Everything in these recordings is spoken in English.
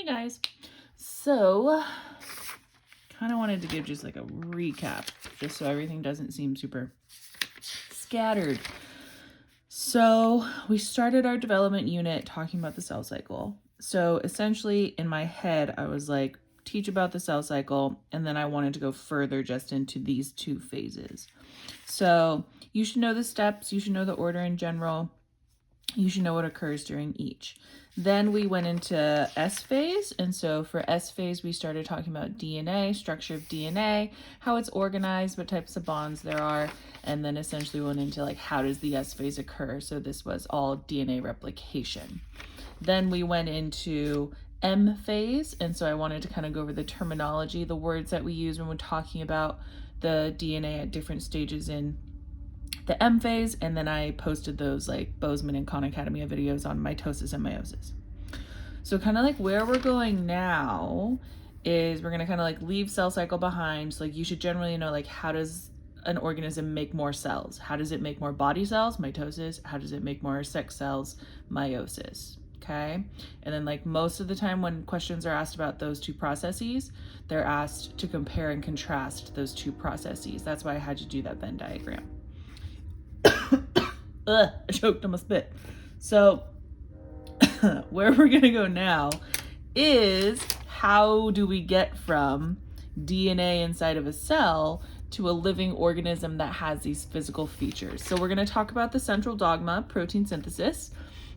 Hey guys. So, kind of wanted to give just like a recap, just so everything doesn't seem super scattered. So, we started our development unit talking about the cell cycle. So, essentially, in my head, I was like, teach about the cell cycle, and then I wanted to go further just into these two phases. So, you should know the steps, you should know the order in general, you should know what occurs during each. Then we went into S phase, and so for S phase, we started talking about DNA, structure of DNA, how it's organized, what types of bonds there are, and then essentially went into like how does the S phase occur. So this was all DNA replication. Then we went into M phase, and so I wanted to kind of go over the terminology, the words that we use when we're talking about the DNA at different stages in the M phase, and then I posted those like Bozeman and Khan Academia videos on mitosis and meiosis. So kind of like where we're going now is we're going to kind of like leave cell cycle behind. So like you should generally know like how does an organism make more cells? How does it make more body cells? Mitosis. How does it make more sex cells? Meiosis. Okay. And then like most of the time when questions are asked about those two processes, they're asked to compare and contrast those two processes. That's why I had to do that Venn diagram. I choked on my spit. So where we're gonna go now is how do we get from DNA inside of a cell to a living organism that has these physical features. So we're gonna talk about the central dogma, protein synthesis,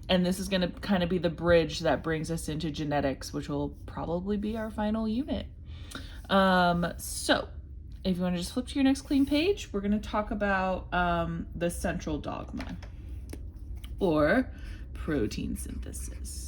and this is gonna kind of be the bridge that brings us into genetics, which will probably be our final unit. So if you want to just flip to your next clean page, we're going to talk about the central dogma or protein synthesis.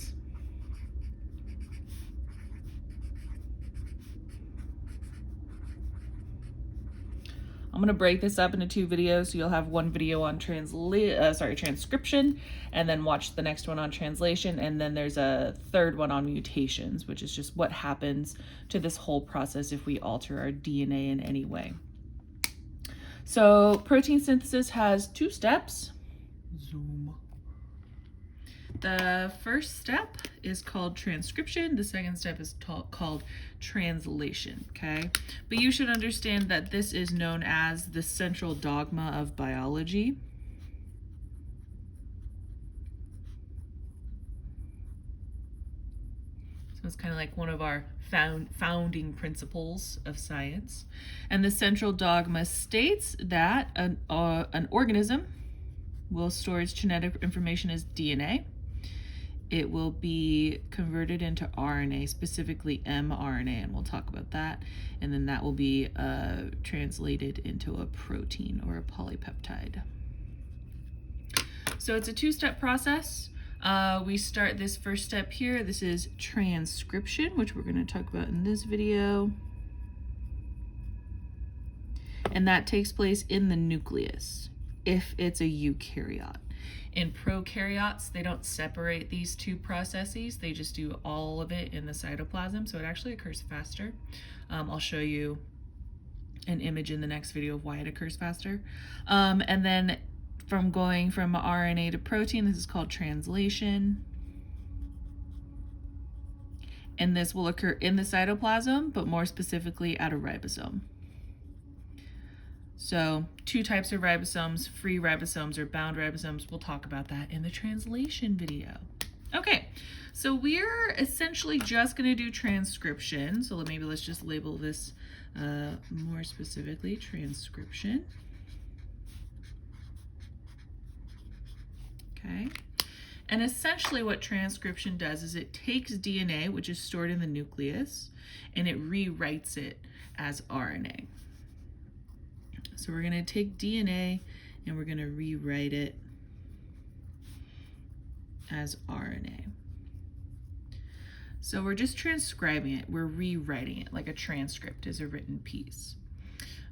I'm going to break this up into two videos, so you'll have one video on transcription, and then watch the next one on translation, and then there's a third one on mutations, which is just what happens to this whole process if we alter our DNA in any way. So protein synthesis has two steps. Zoom. The first step is called transcription. The second step is called translation, okay? But you should understand that this is known as the central dogma of biology. So it's kind of like one of our founding principles of science. And the central dogma states that an organism will store its genetic information as DNA. It will be converted into RNA, specifically mRNA, and we'll talk about that. And then that will be translated into a protein or a polypeptide. So it's a two-step process. We start this first step here. This is transcription, which we're going to talk about in this video. And that takes place in the nucleus if it's a eukaryote. In prokaryotes, they don't separate these two processes. They just do all of it in the cytoplasm, so it actually occurs faster. I'll show you an image in the next video of why it occurs faster. And then from going from RNA to protein, this is called translation. And this will occur in the cytoplasm, but more specifically at a ribosome. So two types of ribosomes, free ribosomes or bound ribosomes. We'll talk about that in the translation video. Okay, so we're essentially just going to do transcription. So maybe let's just label this more specifically, transcription. Okay, and essentially what transcription does is it takes DNA, which is stored in the nucleus, and it rewrites it as RNA. So we're going to take DNA and we're going to rewrite it as RNA. So we're just transcribing it. We're rewriting it like a transcript is a written piece.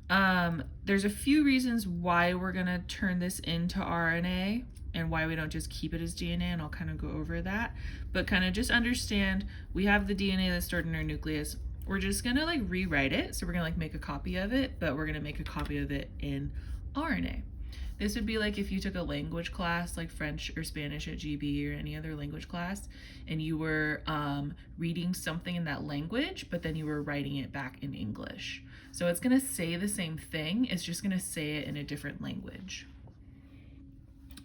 There's a few reasons why we're going to turn this into RNA and why we don't just keep it as DNA, and I'll kind of go over that. But kind of just understand we have the DNA that's stored in our nucleus. We're just gonna like rewrite it. So we're gonna like make a copy of it, but we're gonna make a copy of it in RNA. This would be like if you took a language class like French or Spanish at GB or any other language class, and you were reading something in that language, but then you were writing it back in English. So it's going to say the same thing, it's just going to say it in a different language.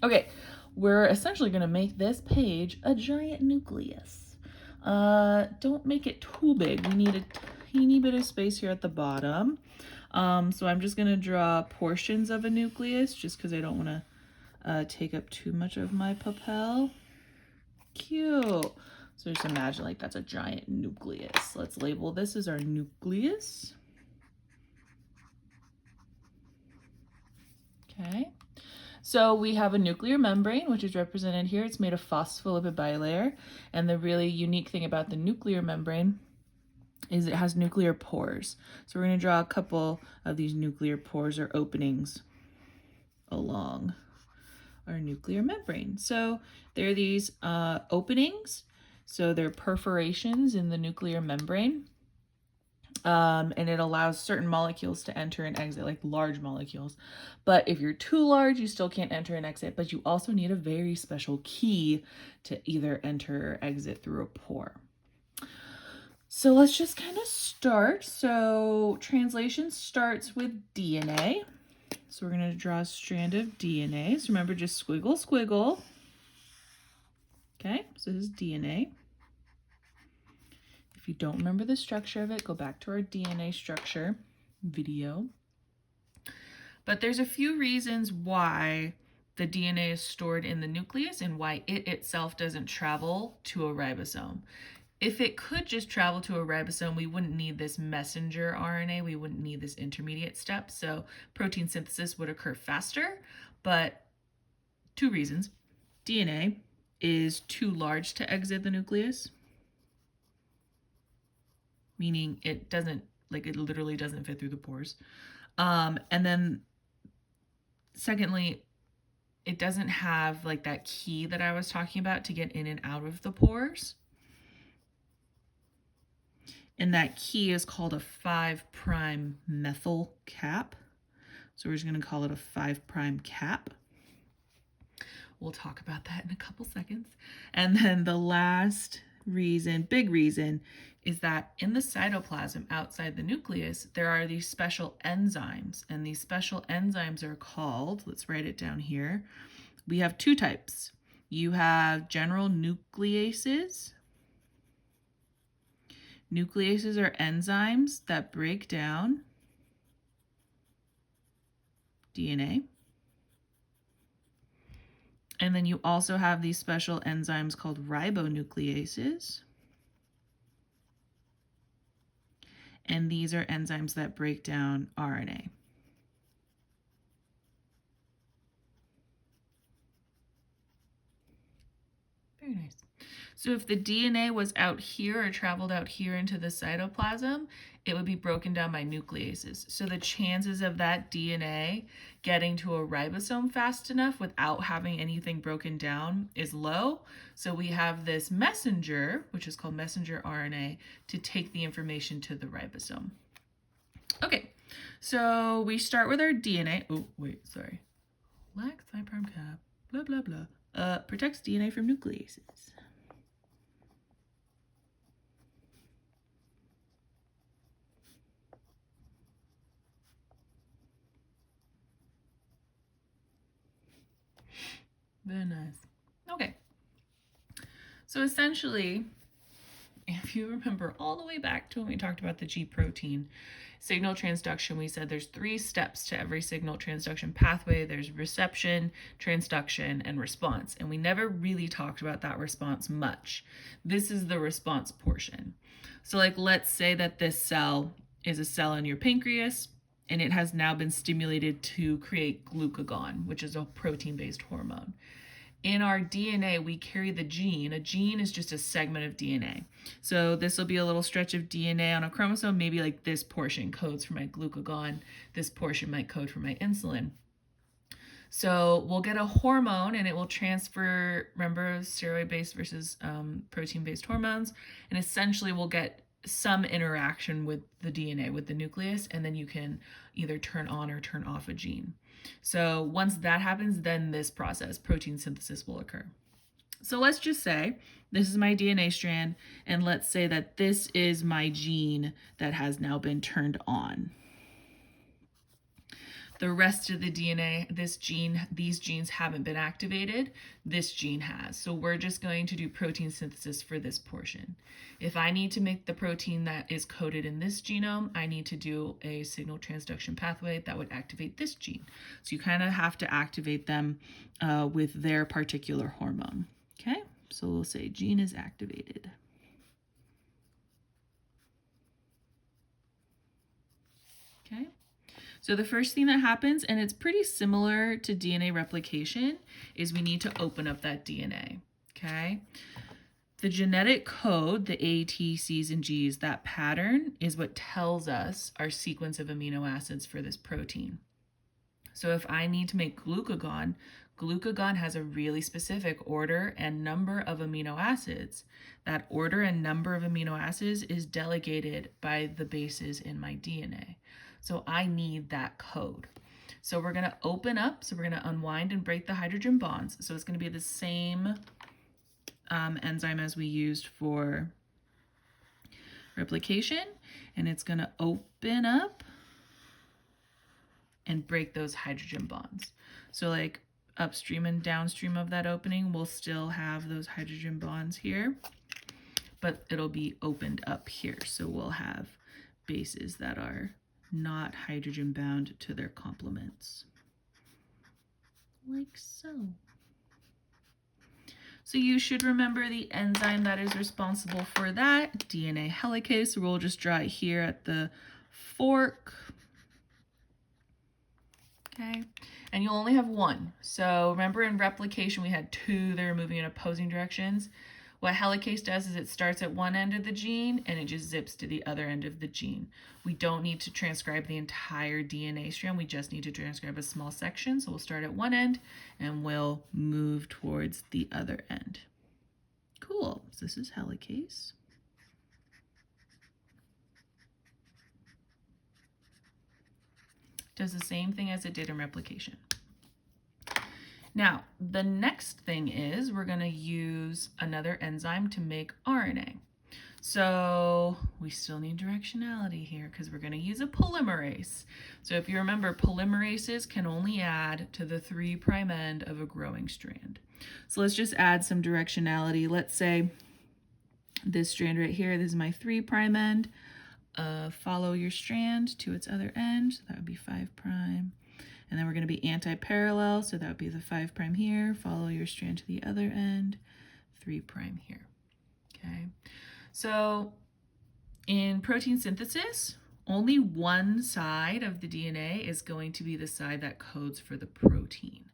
Okay, we're essentially going to make this page a giant nucleus. Don't make it too big. We need a teeny bit of space here at the bottom. So I'm just going to draw portions of a nucleus just because I don't want to take up too much of my papel. Cute. So just imagine like that's a giant nucleus. Let's label this as our nucleus. Okay. So we have a nuclear membrane, which is represented here. It's made of phospholipid bilayer. And the really unique thing about the nuclear membrane is it has nuclear pores. So we're going to draw a couple of these nuclear pores or openings along our nuclear membrane. So there are these openings. So they're perforations in the nuclear membrane. And it allows certain molecules to enter and exit, like large molecules. But if you're too large, you still can't enter and exit, but you also need a very special key to either enter or exit through a pore. So let's just kind of start. So translation starts with DNA. So we're going to draw a strand of DNA. So remember, just squiggle, squiggle. Okay, so this is DNA. If you don't remember the structure of it, go back to our DNA structure video. But there's a few reasons why the DNA is stored in the nucleus and why it itself doesn't travel to a ribosome. If it could just travel to a ribosome, we wouldn't need this messenger RNA. We wouldn't need this intermediate step. So protein synthesis would occur faster, but two reasons. DNA is too large to exit the nucleus, meaning it doesn't, like it literally doesn't fit through the pores. And then secondly, it doesn't have like that key that I was talking about to get in and out of the pores. And that key is called a 5' methyl cap. So we're just going to call it a 5' cap. We'll talk about that in a couple seconds. And then the last reason, big reason, is that in the cytoplasm outside the nucleus, there are these special enzymes. And these special enzymes are called, let's write it down here. We have two types. You have general nucleases. Nucleases are enzymes that break down DNA. And then you also have these special enzymes called ribonucleases. And these are enzymes that break down RNA. Very nice. So if the DNA was out here or traveled out here into the cytoplasm, it would be broken down by nucleases. So the chances of that DNA getting to a ribosome fast enough without having anything broken down is low. So we have this messenger, which is called messenger RNA, to take the information to the ribosome. Okay, so we start with our DNA. Oh, wait, sorry. Lax 5' cap, blah, blah, blah. Protects DNA from nucleases. Very nice. Okay. So essentially, if you remember all the way back to when we talked about the G protein, signal transduction, we said there's 3 steps to every signal transduction pathway. There's reception, transduction, and response. And we never really talked about that response much. This is the response portion. So like, let's say that this cell is a cell in your pancreas, and it has now been stimulated to create glucagon, which is a protein-based hormone. In our DNA, we carry the gene. A gene is just a segment of DNA. So this will be a little stretch of DNA on a chromosome. Maybe like this portion codes for my glucagon. This portion might code for my insulin. So we'll get a hormone and it will transfer, remember, steroid-based versus protein-based hormones. And essentially we'll get some interaction with the DNA, with the nucleus, and then you can either turn on or turn off a gene. So once that happens, then this process, protein synthesis, will occur. So let's just say this is my DNA strand, and let's say that this is my gene that has now been turned on. The rest of the DNA, these genes haven't been activated. This gene has. So we're just going to do protein synthesis for this portion. If I need to make the protein that is coded in this genome, I need to do a signal transduction pathway that would activate this gene. So you kind of have to activate them with their particular hormone. Okay, so we'll say gene is activated. Okay. So the first thing that happens, and it's pretty similar to DNA replication, is we need to open up that DNA, okay? The genetic code, the A, T, C's, and G's, that pattern is what tells us our sequence of amino acids for this protein. So if I need to make glucagon, glucagon has a really specific order and number of amino acids. That order and number of amino acids is delegated by the bases in my DNA. So I need that code. So we're going to open up, so we're going to unwind and break the hydrogen bonds. So it's going to be the same enzyme as we used for replication, and it's going to open up and break those hydrogen bonds. So like upstream and downstream of that opening, we'll still have those hydrogen bonds here, but it'll be opened up here. So we'll have bases that are not hydrogen bound to their complements, like so. So you should remember the enzyme that is responsible for that, DNA helicase. We'll just draw it here at the fork. Okay, and you'll only have one. So remember in replication we had two that are moving in opposing directions. What helicase does is it starts at one end of the gene and it just zips to the other end of the gene. We don't need to transcribe the entire DNA strand, we just need to transcribe a small section. So we'll start at one end and we'll move towards the other end. Cool, so this is helicase. Does the same thing as it did in replication. Now, the next thing is we're going to use another enzyme to make RNA. So we still need directionality here because we're going to use a polymerase. So if you remember, polymerases can only add to the 3' end of a growing strand. So let's just add some directionality. Let's say this strand right here, this is my 3' end. Follow your strand to its other end. So that would be 5'. And then we're going to be anti-parallel, so that would be the 5' here. Follow your strand to the other end, 3' here. Okay. So in protein synthesis, only one side of the DNA is going to be the side that codes for the protein.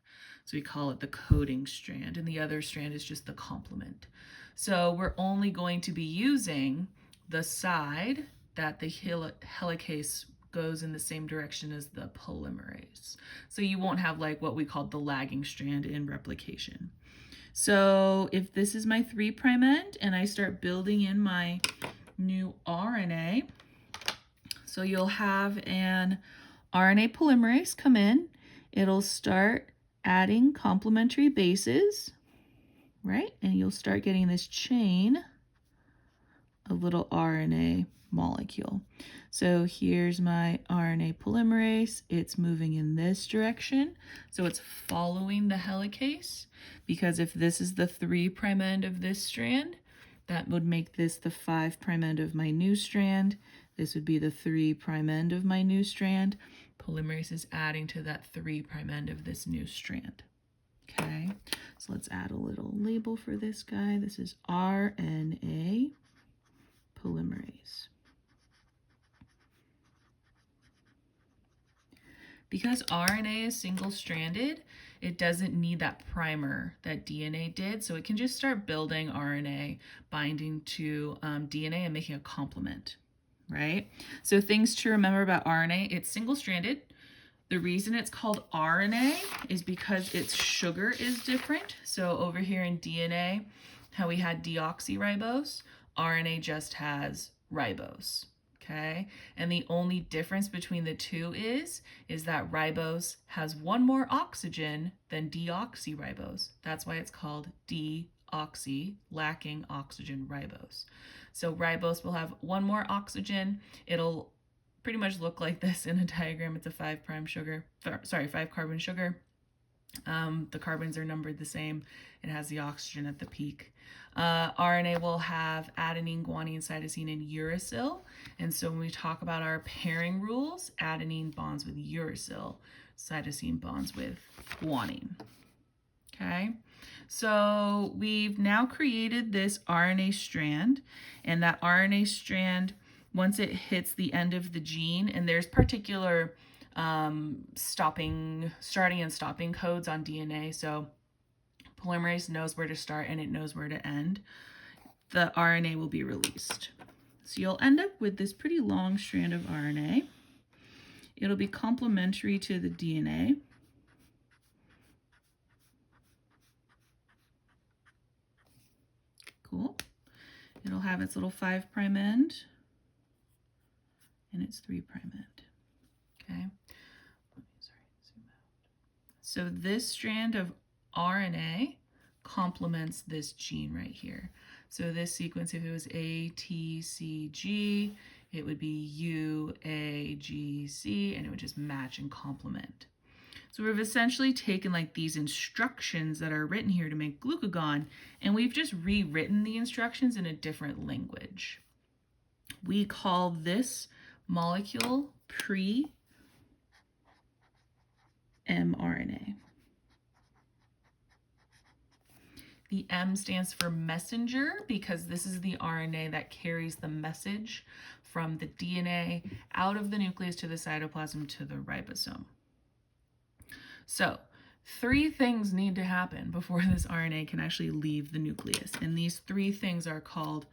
So we call it the coding strand, and the other strand is just the complement. So we're only going to be using the side that the helicase goes in the same direction as the polymerase. So you won't have like what we called the lagging strand in replication. So if this is my 3' end and I start building in my new RNA, so you'll have an RNA polymerase come in. It'll start adding complementary bases, right? And you'll start getting this chain of little RNA molecule. So here's my RNA polymerase. It's moving in this direction. So it's following the helicase, because if this is the 3' end of this strand, that would make this the 5' end of my new strand. This would be the 3' end of my new strand. Polymerase is adding to that 3' end of this new strand. Okay, so let's add a little label for this guy. This is RNA polymerase. Because RNA is single-stranded, it doesn't need that primer that DNA did, so it can just start building RNA, binding to DNA and making a complement, right? So things to remember about RNA, it's single-stranded. The reason it's called RNA is because its sugar is different. So over here in DNA, how we had deoxyribose, RNA just has ribose, Okay, and the only difference between the two is that ribose has one more oxygen than deoxyribose. That's why it's called deoxy, lacking oxygen ribose. So ribose will have one more oxygen. It'll pretty much look like this in a diagram. It's a 5' sugar, sorry, 5 carbon sugar. The carbons are numbered the same. It has the oxygen at the peak. RNA will have adenine, guanine, cytosine, and uracil. And so when we talk about our pairing rules, adenine bonds with uracil, cytosine bonds with guanine. Okay, so we've now created this RNA strand, and that RNA strand, once it hits the end of the gene, and there's particular starting and stopping codes on DNA, so polymerase knows where to start and it knows where to end, the RNA will be released. So you'll end up with this pretty long strand of RNA. It'll be complementary to the DNA. Cool. It'll have its little 5' end and its 3' end. Okay. So this strand of RNA complements this gene right here. So this sequence, if it was A, T, C, G, it would be U, A, G, C, and it would just match and complement. So we've essentially taken like these instructions that are written here to make glucagon, and we've just rewritten the instructions in a different language. We call this molecule pre-mRNA. The M stands for messenger because this is the RNA that carries the message from the DNA out of the nucleus to the cytoplasm to the ribosome. So 3 things need to happen before this RNA can actually leave the nucleus. And these 3 things are called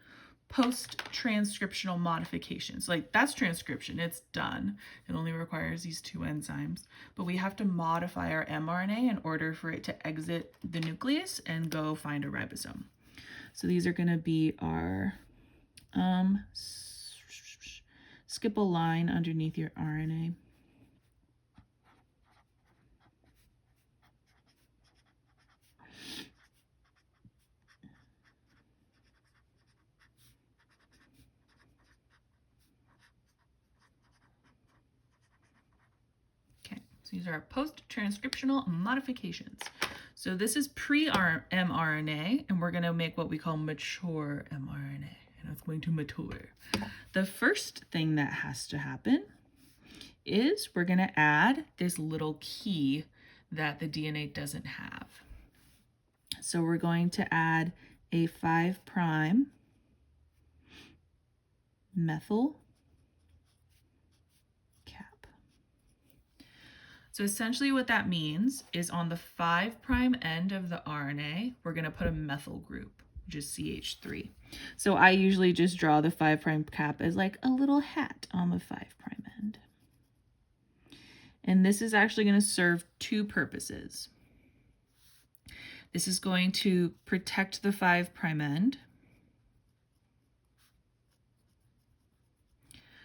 post-transcriptional modifications. Like, that's transcription, it's done. It only requires these 2 enzymes. But we have to modify our mRNA in order for it to exit the nucleus and go find a ribosome. So these are going to be our, skip a line underneath your RNA. These are post-transcriptional modifications. So this is pre-mRNA, and we're going to make what we call mature mRNA, and it's going to mature. The first thing that has to happen is we're going to add this little key that the DNA doesn't have. So we're going to add a 5' methyl cap. So essentially what that means is on the 5' end of the RNA, we're going to put a methyl group, which is CH3. So I usually just draw the 5' cap as like a little hat on the 5' end. And this is actually going to serve 2 purposes. This is going to protect the 5' end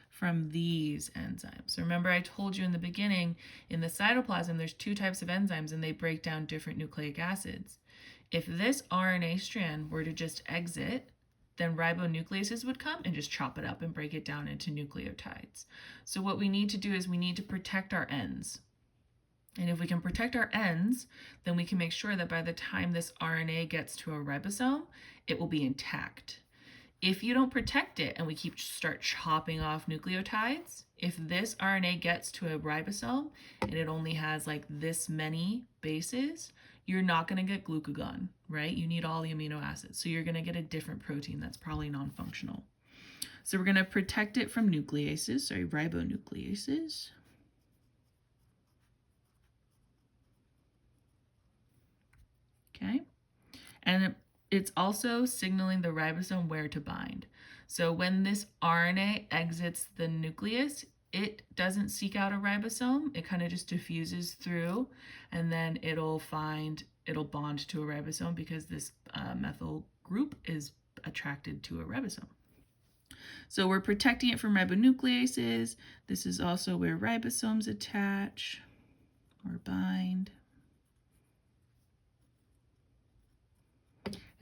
from these enzymes. So remember I told you in the beginning, in the cytoplasm, there's 2 types of enzymes and they break down different nucleic acids. If this RNA strand were to just exit, then ribonucleases would come and just chop it up and break it down into nucleotides. So what we need to do is we need to protect our ends. And if we can protect our ends, then we can make sure that by the time this RNA gets to a ribosome, it will be intact. If you don't protect it and we start chopping off nucleotides, if this RNA gets to a ribosome and it only has like this many bases, you're not going to get glucagon, right? You need all the amino acids. So you're going to get a different protein that's probably non-functional. So we're going to protect it from nucleases, ribonucleases. Okay. And it's also signaling the ribosome where to bind. So when this RNA exits the nucleus, it doesn't seek out a ribosome. It kind of just diffuses through, and then it'll bond to a ribosome because this methyl group is attracted to a ribosome. So we're protecting it from ribonucleases. This is also where ribosomes attach or bind.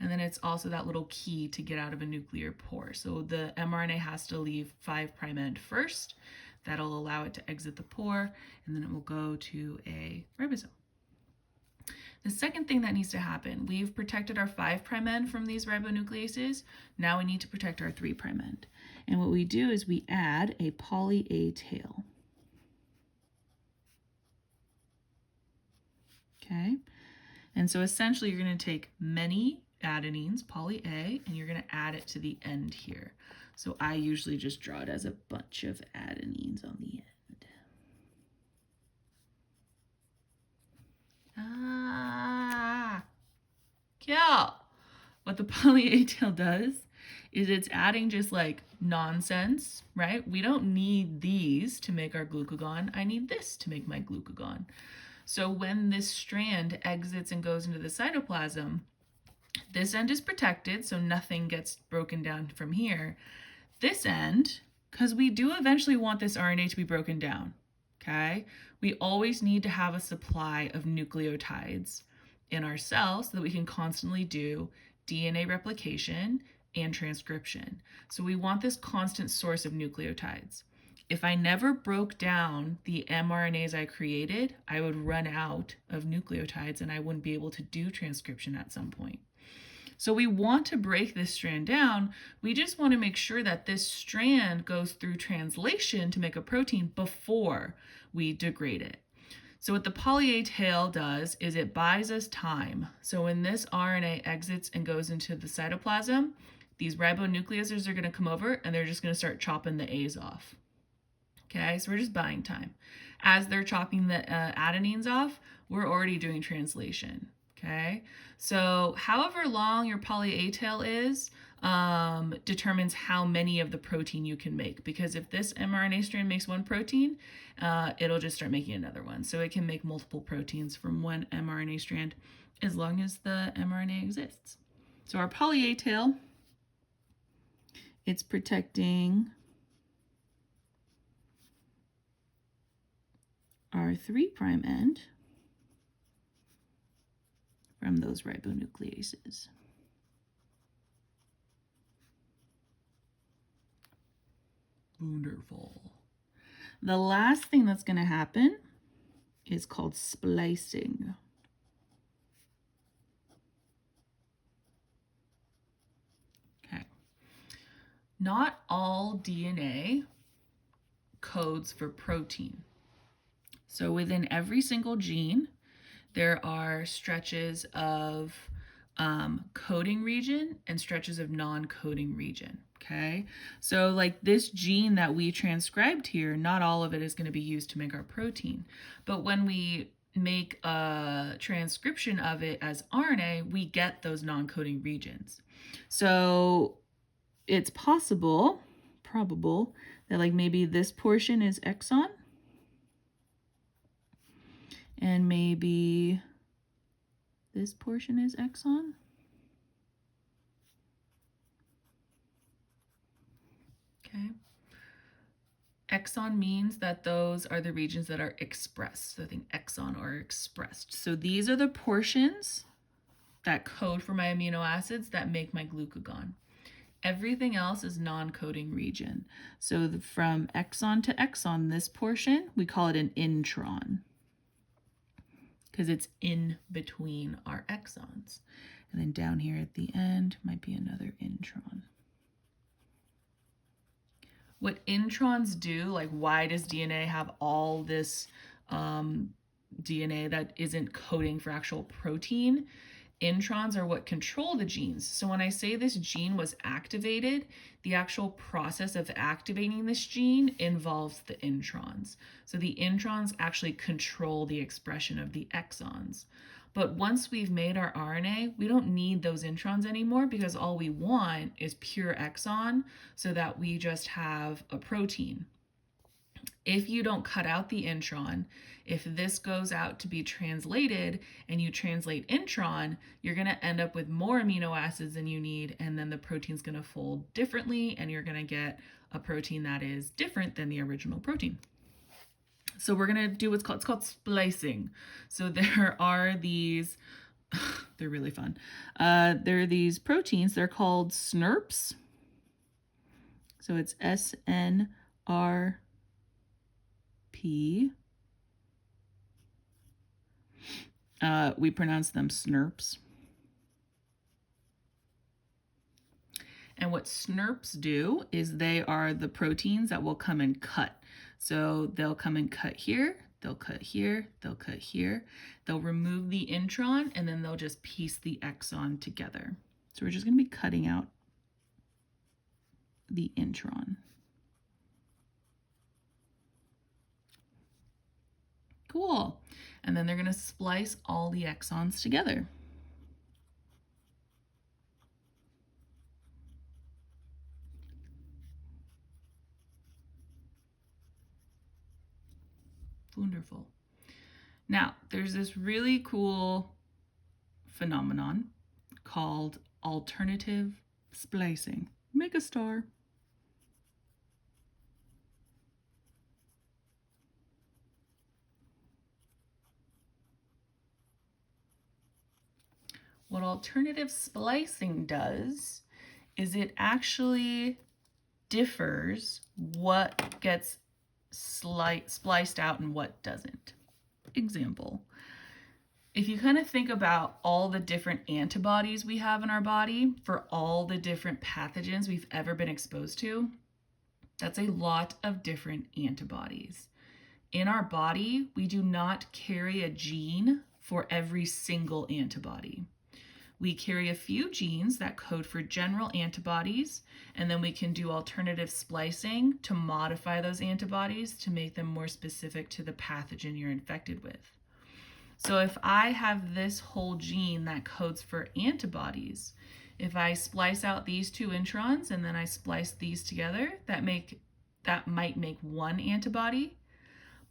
And then it's also that little key to get out of a nuclear pore. So the mRNA has to leave 5' end first. That'll allow it to exit the pore, and then it will go to a ribosome. The second thing that needs to happen, we've protected our 5' end from these ribonucleases. Now we need to protect our 3' end. And what we do is we add a poly A tail. Okay? And so essentially you're going to take many adenines, poly A, and you're going to add it to the end here. So I usually just draw it as a bunch of adenines on the end. Cool. What the poly A tail does is it's adding just like nonsense, right? We don't need these to make our glucagon. I need this to make my glucagon. So when this strand exits and goes into the cytoplasm, this end is protected, so nothing gets broken down from here. This end, because we do eventually want this RNA to be broken down, okay? We always need to have a supply of nucleotides in our cells so that we can constantly do DNA replication and transcription. So we want this constant source of nucleotides. If I never broke down the mRNAs I created, I would run out of nucleotides and I wouldn't be able to do transcription at some point. So we want to break this strand down. We just want to make sure that this strand goes through translation to make a protein before we degrade it. So what the poly A tail does is it buys us time. So when this RNA exits and goes into the cytoplasm, these ribonucleases are going to come over and they're just going to start chopping the A's off. Okay, so we're just buying time. As they're chopping the adenines off, we're already doing translation. Okay, so however long your poly A tail is determines how many of the protein you can make, because if this mRNA strand makes one protein, it'll just start making another one. So it can make multiple proteins from one mRNA strand as long as the mRNA exists. So our poly A tail, it's protecting our 3' end from those ribonucleases. Wonderful. The last thing that's going to happen is called splicing. Okay. Not all DNA codes for protein. So within every single gene, there are stretches of coding region and stretches of non-coding region, okay? So like this gene that we transcribed here, not all of it is going to be used to make our protein. But when we make a transcription of it as RNA, we get those non-coding regions. So it's probable that like maybe this portion is exon, and maybe this portion is exon. Okay. Exon means that those are the regions that are expressed. So I think exon are expressed. So these are the portions that code for my amino acids that make my glucagon. Everything else is non-coding region. So from exon to exon, this portion, we call it an intron, because it's in between our exons. And then down here at the end might be another intron. What introns do, like why does DNA have all this DNA that isn't coding for actual protein? Introns are what control the genes. So when I say this gene was activated, the actual process of activating this gene involves the introns. So the introns actually control the expression of the exons. But once we've made our RNA, we don't need those introns anymore, because all we want is pure exon so that we just have a protein. If you don't cut out the intron, if this goes out to be translated and you translate intron, you're going to end up with more amino acids than you need, and then the protein's going to fold differently, and you're going to get a protein that is different than the original protein. So we're going to do it's called splicing. So there are these, they're really fun. There are these proteins, they're called SNRPs. So it's SNRP. We pronounce them SNRPs. And what SNRPs do is they are the proteins that will come and cut. So they'll come and cut here, they'll cut here, they'll cut here. They'll remove the intron, and then they'll just piece the exon together. So we're just going to be cutting out the intron. Cool. And then they're going to splice all the exons together. Wonderful. Now, there's this really cool phenomenon called alternative splicing. Make a star. What alternative splicing does is it actually differs what gets spliced out and what doesn't. Example, if you kind of think about all the different antibodies we have in our body for all the different pathogens we've ever been exposed to, that's a lot of different antibodies. In our body, we do not carry a gene for every single antibody. We carry a few genes that code for general antibodies, and then we can do alternative splicing to modify those antibodies to make them more specific to the pathogen you're infected with. So if I have this whole gene that codes for antibodies, if I splice out these two introns and then I splice these together, that might make one antibody,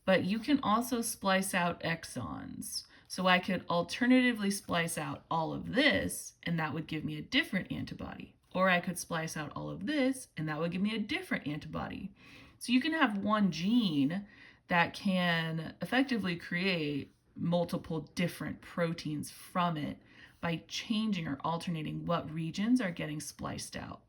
but you can also splice out exons. So I could alternatively splice out all of this, and that would give me a different antibody. Or I could splice out all of this, and that would give me a different antibody. So you can have one gene that can effectively create multiple different proteins from it by changing or alternating what regions are getting spliced out.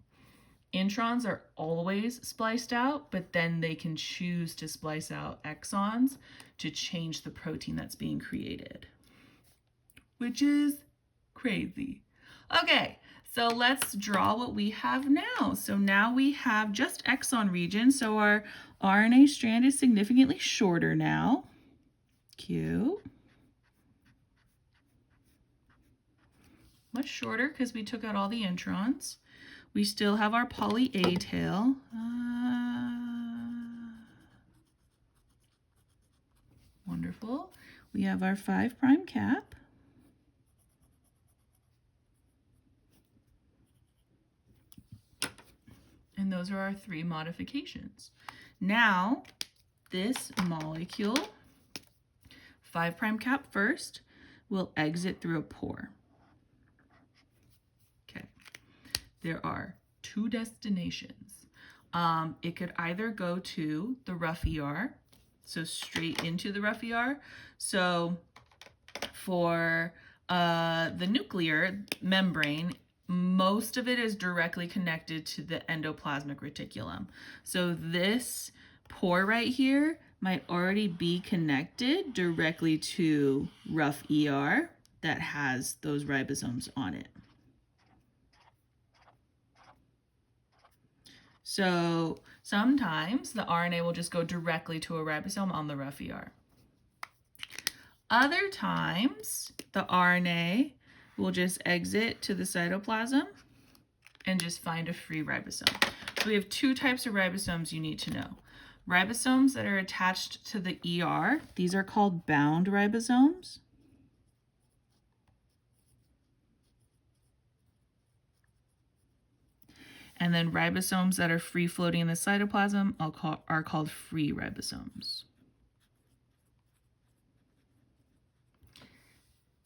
Introns are always spliced out, but then they can choose to splice out exons to change the protein that's being created, which is crazy. Okay, so let's draw what we have now. So now we have just exon region, so our RNA strand is significantly shorter now. Cute. Much shorter because we took out all the introns. We still have our poly A tail. Wonderful. We have our 5' cap. And those are our 3 modifications. Now, this molecule, 5' cap first, will exit through a pore. There are 2 destinations. It could either go to the rough ER, so straight into the rough ER. So for the nuclear membrane, most of it is directly connected to the endoplasmic reticulum. So this pore right here might already be connected directly to rough ER that has those ribosomes on it. So sometimes the RNA will just go directly to a ribosome on the rough ER. Other times, the RNA will just exit to the cytoplasm and just find a free ribosome. So we have 2 types of ribosomes you need to know. Ribosomes that are attached to the ER, these are called bound ribosomes. And then ribosomes that are free floating in the cytoplasm are called free ribosomes.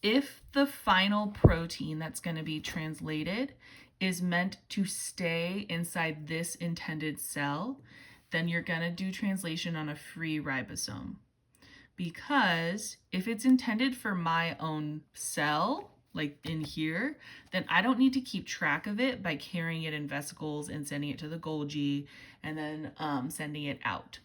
If the final protein that's going to be translated is meant to stay inside this intended cell, then you're going to do translation on a free ribosome. Because if it's intended for my own cell, like in here, then I don't need to keep track of it by carrying it in vesicles and sending it to the Golgi and then sending it out.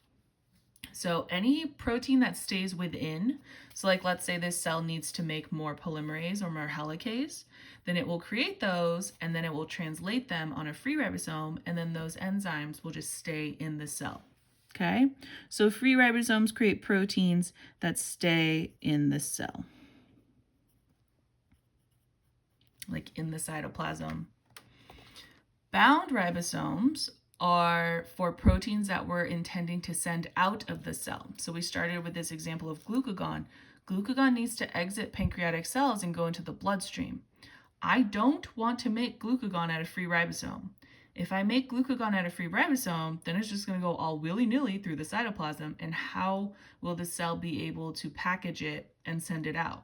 So any protein that stays within, so like let's say this cell needs to make more polymerase or more helicase, then it will create those and then it will translate them on a free ribosome, and then those enzymes will just stay in the cell. Okay, so free ribosomes create proteins that stay in the cell, like in the cytoplasm. Bound ribosomes are for proteins that we're intending to send out of the cell. So we started with this example of glucagon. Glucagon needs to exit pancreatic cells and go into the bloodstream. I don't want to make glucagon at a free ribosome. If I make glucagon at a free ribosome, then it's just going to go all willy-nilly through the cytoplasm, and how will the cell be able to package it and send it out?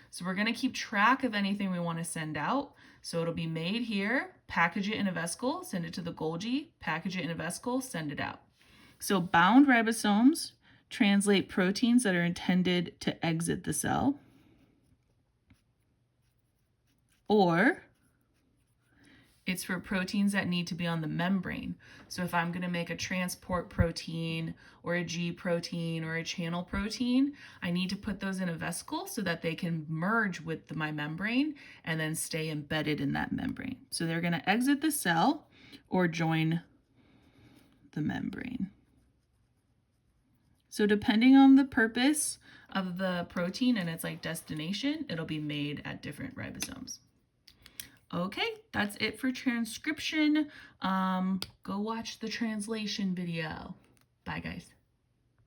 So we're going to keep track of anything we want to send out. So it'll be made here, package it in a vesicle, send it to the Golgi, package it in a vesicle, send it out. So bound ribosomes translate proteins that are intended to exit the cell, or it's for proteins that need to be on the membrane. So if I'm going to make a transport protein or a G protein or a channel protein, I need to put those in a vesicle so that they can merge with my membrane and then stay embedded in that membrane. So they're going to exit the cell or join the membrane. So depending on the purpose of the protein and its like destination, it'll be made at different ribosomes. Okay, that's it for transcription. Go watch the translation video. Bye, guys.